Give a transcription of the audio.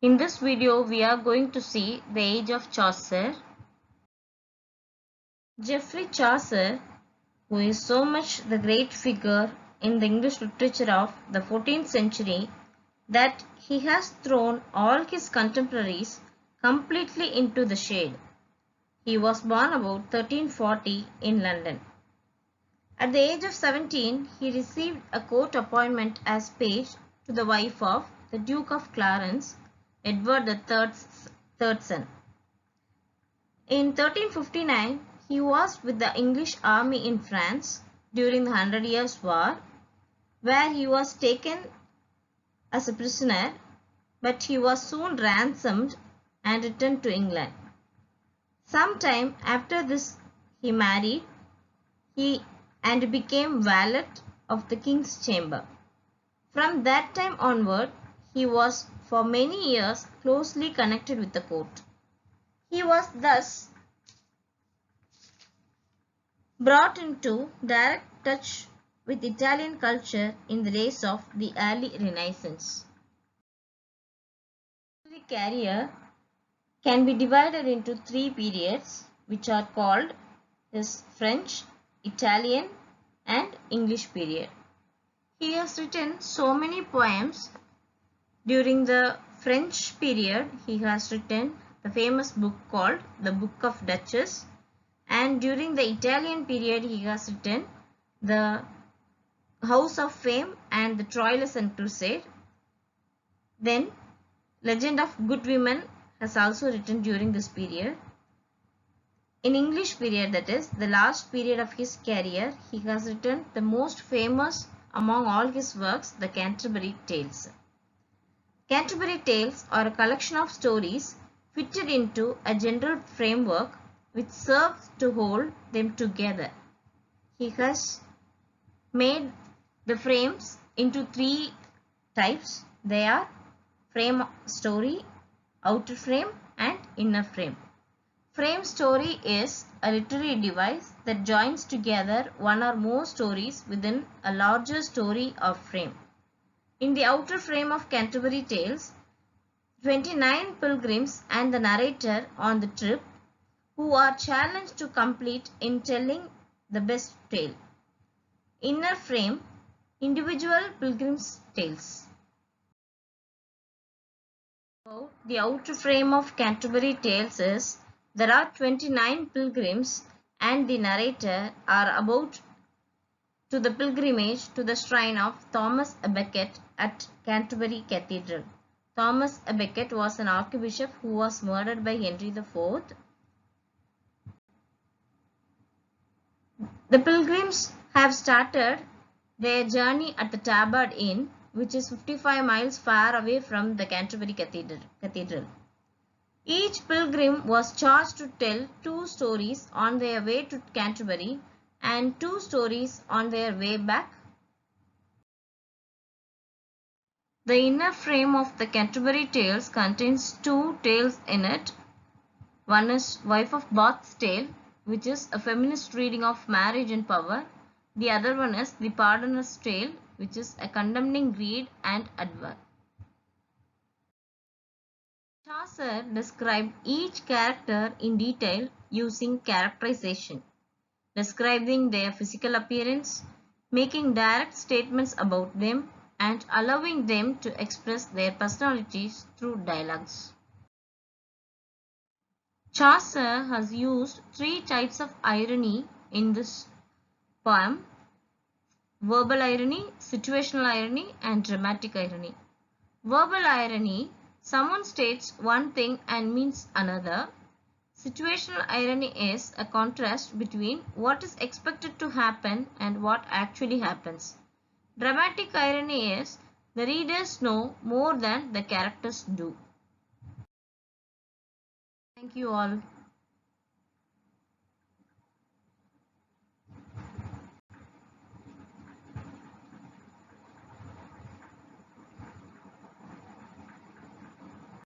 In this video, we are going to see the age of Chaucer. Geoffrey Chaucer, who is so much the great figure in the English literature of the 14th century that he has thrown all his contemporaries completely into the shade. He was born about 1340 in London. At the age of 17, he received a court appointment as page to the wife of the Duke of Clarence, Edward III's third son. In 1359, he was with the English army in France during the Hundred Years' War, where he was taken as a prisoner, but he was soon ransomed and returned to England. Some time after this, he married and became valet of the king's chamber. From that time onward, he was for many years closely connected with the court. He was thus brought into direct touch with Italian culture in the days of the early Renaissance. His career can be divided into three periods, which are called his French, Italian, and English period. He has written so many poems. During the French period, he has written the famous book called The Book of Duchess, and during the Italian period, he has written The House of Fame and the Troilus and Crusade. Then, Legend of Good Women has also written during this period. In English period, that is, the last period of his career, he has written the most famous among all his works, the Canterbury Tales. Canterbury Tales are a collection of stories fitted into a general framework which serves to hold them together. He has made the frames into three types. They are frame story, outer frame, and inner frame. Frame story is a literary device that joins together one or more stories within a larger story or frame. In the outer frame of Canterbury Tales, 29 pilgrims and the narrator on the trip who are challenged to complete in telling the best tale. Inner frame, individual pilgrims' tales. So, the outer frame of Canterbury Tales is there are 29 pilgrims and the narrator are about to the pilgrimage to the shrine of Thomas à Becket at Canterbury Cathedral. Thomas à Becket was an archbishop who was murdered by Henry IV. The pilgrims have started their journey at the Tabard Inn, which is 55 miles far away from the Canterbury Cathedral. Each pilgrim was charged to tell 2 stories on their way to Canterbury and 2 stories on their way back. The inner frame of the Canterbury Tales contains 2 tales in it. One is Wife of Bath's Tale, which is a feminist reading of marriage and power. The other one is The Pardoner's Tale, which is a condemning greed and advert. Chaucer described each character in detail using characterization, describing their physical appearance, making direct statements about them, and allowing them to express their personalities through dialogues. Chaucer has used 3 types of irony in this poem: verbal irony, situational irony, and dramatic irony. Verbal irony: someone states one thing and means another. Situational irony is a contrast between what is expected to happen and what actually happens. Dramatic irony is the readers know more than the characters do. Thank you all.